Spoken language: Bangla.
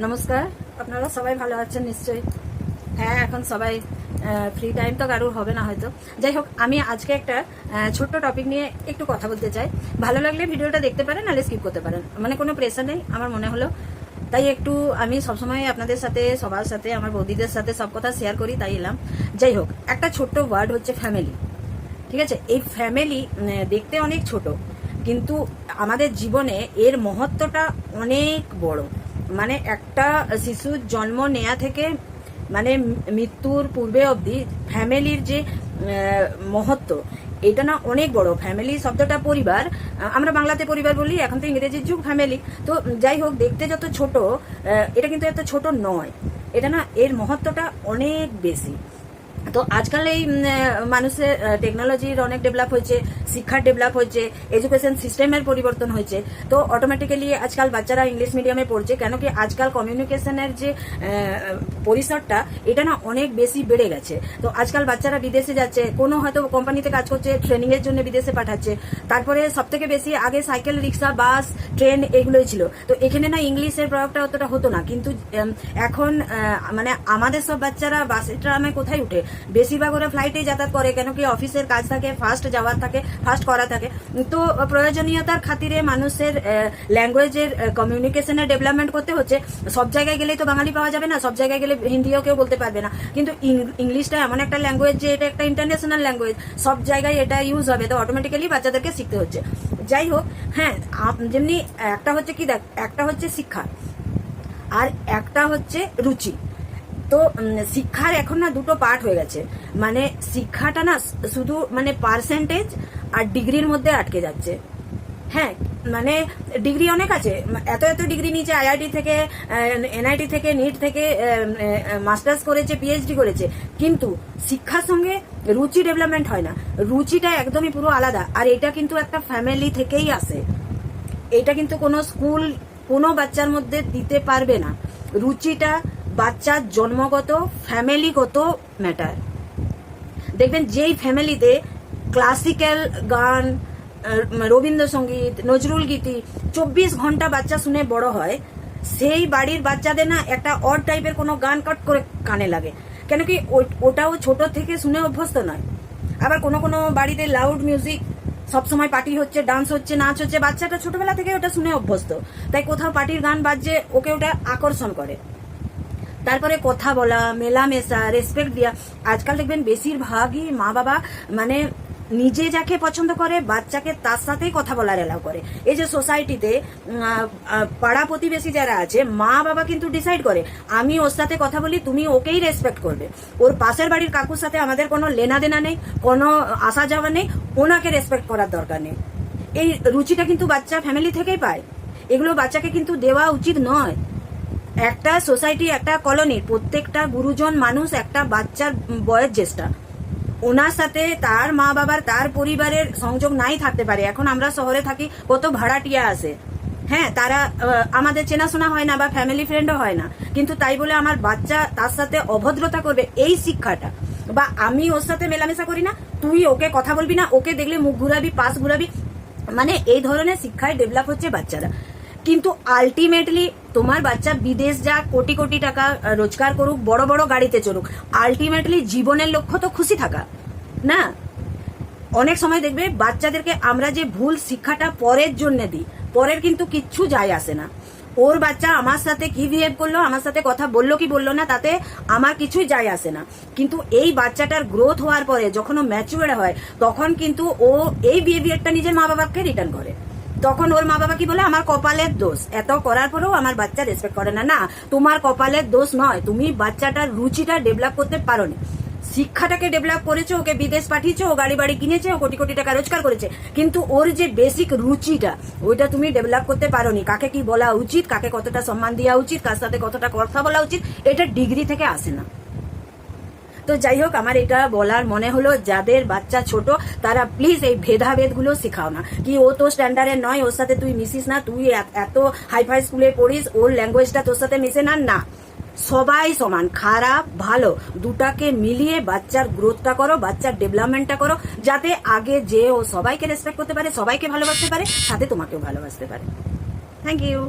নমস্কার, আপনারা সবাই ভালো আছেন নিশ্চয়ই। হ্যাঁ, এখন সবাই ফ্রি টাইম তো কারোর হবে না হয়তো। যাই হোক, আমি আজকে একটা ছোট্ট টপিক নিয়ে একটু কথা বলতে চাই। ভালো লাগলে ভিডিওটা দেখতে পারেন, নাহলে স্কিপ করতে পারেন, মানে কোনো প্রেশার নেই। আমার মনে হলো তাই একটু আমি সবসময় আপনাদের সাথে, সবার সাথে, আমার বৌদিদের সাথে সব কথা শেয়ার করি, তাই এলাম। যাই হোক, একটা ছোট্ট ওয়ার্ড হচ্ছে ফ্যামিলি। ঠিক আছে, এই ফ্যামিলি দেখতে অনেক ছোট, কিন্তু আমাদের জীবনে এর মহত্বটা অনেক বড়। মানে একটা শিশুর জন্ম নেয়া থেকে মানে মৃত্যুর পূর্বে অবধি ফ্যামিলির যে মহত্ব, এটা না অনেক বড়। ফ্যামিলি শব্দটা পরিবার, আমরা বাংলাতে পরিবার বলি, এখন তো ইংরেজির যুগ ফ্যামিলি। তো যাই হোক, দেখতে যত ছোট, এটা কিন্তু এত ছোট নয়। এটা না, এর মহত্বটা অনেক বেশি। তো আজকাল এই মানুষের টেকনোলজির অনেক ডেভেলপ হয়েছে, শিক্ষার ডেভেলপ হয়েছে, এডুকেশন সিস্টেমের পরিবর্তন হয়েছে। তো অটোমেটিক্যালি আজকাল বাচ্চারা ইংলিশ মিডিয়ামে পড়ছে, কেন কি আজকাল কমিউনিকেশনের যে পরিসরটা, এটা না অনেক বেশি বেড়ে গেছে। তো আজকাল বাচ্চারা বিদেশে যাচ্ছে, কোনো হয়তো কোম্পানিতে কাজ করছে, ট্রেনিং এর জন্য বিদেশে পাঠাচ্ছে। তারপরে সব থেকে বেশি আগে সাইকেল, রিক্সা, বাস, ট্রেন এগুলোই ছিল। তো এখানে না ইংলিশের প্রয়োগটা অতটা হতো না, কিন্তু এখন মানে আমাদের সব বাচ্চারা বাসে, ট্রামে কোথায় উঠে, বেশিরভাগ ওরা ফ্লাইটে যাতায়াত করে, কেন কি অফিসের কাজ থাকে, ফার্স্ট যাওয়ার থাকে, ফার্স্ট করা থাকে। তো প্রয়োজনীয়তার খাতিরে মানুষের ল্যাঙ্গুয়েজের কমিউনিকেশনের ডেভেলপমেন্ট করতে হচ্ছে। সব জায়গায় গেলেই তো বাঙালি পাওয়া যাবে না, সব জায়গায় গেলে হিন্দিও কেউ বলতে পারবে না। কিন্তু ইংলিশটা এমন একটা ল্যাঙ্গুয়েজ যে এটা একটা ইন্টারন্যাশনাল ল্যাঙ্গুয়েজ, সব জায়গায় এটা ইউজ হবে। তো অটোমেটিক্যালি বাচ্চাদেরকে শিখতে হচ্ছে। যাই হোক, হ্যাঁ, যেমনি একটা হচ্ছে কি, দেখ, একটা হচ্ছে শিক্ষা আর একটা হচ্ছে রুচি। তো শিক্ষার এখন না দুটো পার্ট হয়ে গেছে। মানে শিক্ষাটা না শুধু মানে পার্সেন্টেজ আর ডিগ্রির মধ্যে আটকে যাচ্ছে। হ্যাঁ, মানে ডিগ্রি অনেক আছে, এত এত ডিগ্রি নিচে, আইআইটি থেকে, এনআইটি থেকে, নিট থেকে মাস্টার্স করেছে, পিএইচডি করেছে, কিন্তু শিক্ষার সঙ্গে রুচি ডেভেলপমেন্ট হয় না। রুচিটা একদমই পুরো আলাদা, আর এটা কিন্তু একটা ফ্যামিলি থেকেই আসে। এটা কিন্তু কোনো স্কুল কোনো বাচ্চার মধ্যে দিতে পারবে না। রুচিটা বাচ্চার জন্মগত, ফ্যামিলিগত ম্যাটার। দেখবেন যেই ফ্যামিলিতে ক্লাসিক্যাল গান, রবীন্দ্রসঙ্গীত, নজরুল গীতি 24 ঘন্টা বাচ্চা শুনে বড় হয়, সেই বাড়ির বাচ্চাদের না একটা অড টাইপের কোনো গান কাট করে কানে লাগে, কেন কি ওটাও ছোট থেকে শুনে অভ্যস্ত নয়। আবার কোনো কোনো বাড়িতে লাউড মিউজিক, সবসময় পার্টি হচ্ছে, ডান্স হচ্ছে, নাচ হচ্ছে, বাচ্চাটা ছোটবেলা থেকে ওটা শুনে অভ্যস্ত, তাই কোথাও পার্টির গান বাজছে, ওকে ওটা আকর্ষণ করে। তারপরে কথা বলা, মেলামেশা, রেসপেক্ট দেওয়া। আজকাল দেখবেন বেশিরভাগই মা বাবা মানে নিজে যাকে পছন্দ করে, বাচ্চাকে তার সাথেই কথা বলার এলাও করে। এই যে সোসাইটিতে পাড়া প্রতিবেশী যারা আছে, মা বাবা কিন্তু ডিসাইড করে আমি ওর সাথে কথা বলি, তুমি ওকেই রেসপেক্ট করবে। ওর পাশের বাড়ির কাকুর সাথে আমাদের কোনো লেনা দেনা নেই, কোনো আসা যাওয়া নেই, ওনাকে রেসপেক্ট করার দরকার নেই। এই রুচিটা কিন্তু বাচ্চা ফ্যামিলি থেকেই পায়। এগুলো বাচ্চাকে কিন্তু দেওয়া উচিত নয়। একটা সোসাইটি, একটা কলোনির প্রত্যেকটা গুরুজন মানুষ একটা বাচ্চার বয়স জ্যেষ্ঠা, ওনার সাথে তার মা বাবার, তার পরিবারের সংযোগ নাই থাকতে পারে। এখন আমরা শহরে থাকি, কত ভাড়াটিয়া আছে, হ্যাঁ, তারা আমাদের চেনাশোনা হয় না বা ফ্যামিলি ফ্রেন্ডও হয় না, কিন্তু তাই বলে আমার বাচ্চা তার সাথে অভদ্রতা করবে, এই শিক্ষাটা, বা আমি ওর সাথে মেলামেশা করি না, তুই ওকে কথা বলবি না, ওকে দেখলে মুখ ঘুরাবি, পাশ ঘুরাবি, মানে এই ধরনের শিক্ষায় ডেভেলপ হচ্ছে বাচ্চারা। কিন্তু আলটিমেটলি তোমার বাচ্চা বিদেশ যা, কোটি কোটি টাকা রোজগার করুক, বড় বড় গাড়িতে চড়ুক, আলটিমেটলি জীবনের লক্ষ্য তো খুশি থাকা না। অনেক সময় দেখবে বাচ্চাদেরকে আমরা যে ভুল শিক্ষাটা পরের জন্য দিই, পরের কিন্তু কিচ্ছু যায় আসে না। ওর বাচ্চা আমার সাথে কি বিহেভ করলো, আমার সাথে কথা বললো কি বললো না, তাতে আমার কিছুই যায় আসে না। কিন্তু এই বাচ্চাটার গ্রোথ হওয়ার পরে যখন ও ম্যাচিউর হয়, তখন কিন্তু ও এই বিহেভিয়ারটা নিজের মা বাবাকে রিটার্ন করে। তখন ওর মা বাবা কি বলে, আমার কপালের দোষ, এত করার পরেও আমার বাচ্চা রেসপেক্ট করে না। না, তোমার কপালের দোষ নয়, তুমি বাচ্চাটার রুচিটা ডেভেলপ করতে পারোনি। শিক্ষাটাকে ডেভেলপ করেছে, ওকে বিদেশ পাঠিয়েছে, ও গাড়ি বাড়ি কিনেছে, ও কোটি কোটি টাকা রোজগার করেছে, কিন্তু ওর যে বেসিক রুচিটা, ওইটা তুমি ডেভেলপ করতে পারোনি। কাকে কি বলা উচিত, কাকে কতটা সম্মান দেওয়া উচিত, কার সাথে কতটা কথা বলা উচিত, এটা ডিগ্রি থেকে আসে না। তো যাই হোক, আমার এটা বলার মনে হলো, যাদের বাচ্চা ছোট তারা প্লিজ এই ভেদাভেদগুলো শেখাও না, কি ও তো স্ট্যান্ডার্ডের নয়, ওর সাথে তুই মিশিস না, তুই এত হাইফাই স্কুলে পড়িস, ওর ল্যাঙ্গুয়েজটা তোর সাথে মিশে না। না, সবাই সমান, খারাপ ভালো দুটাকে মিলিয়ে বাচ্চার গ্রোথটা করো, বাচ্চার ডেভেলপমেন্টটা করো, যাতে আগে যে ও সবাইকে রেসপেক্ট করতে পারে, সবাইকে ভালোবাসতে পারে, সাথে তোমাকেও ভালোবাসতে পারে। Thank you.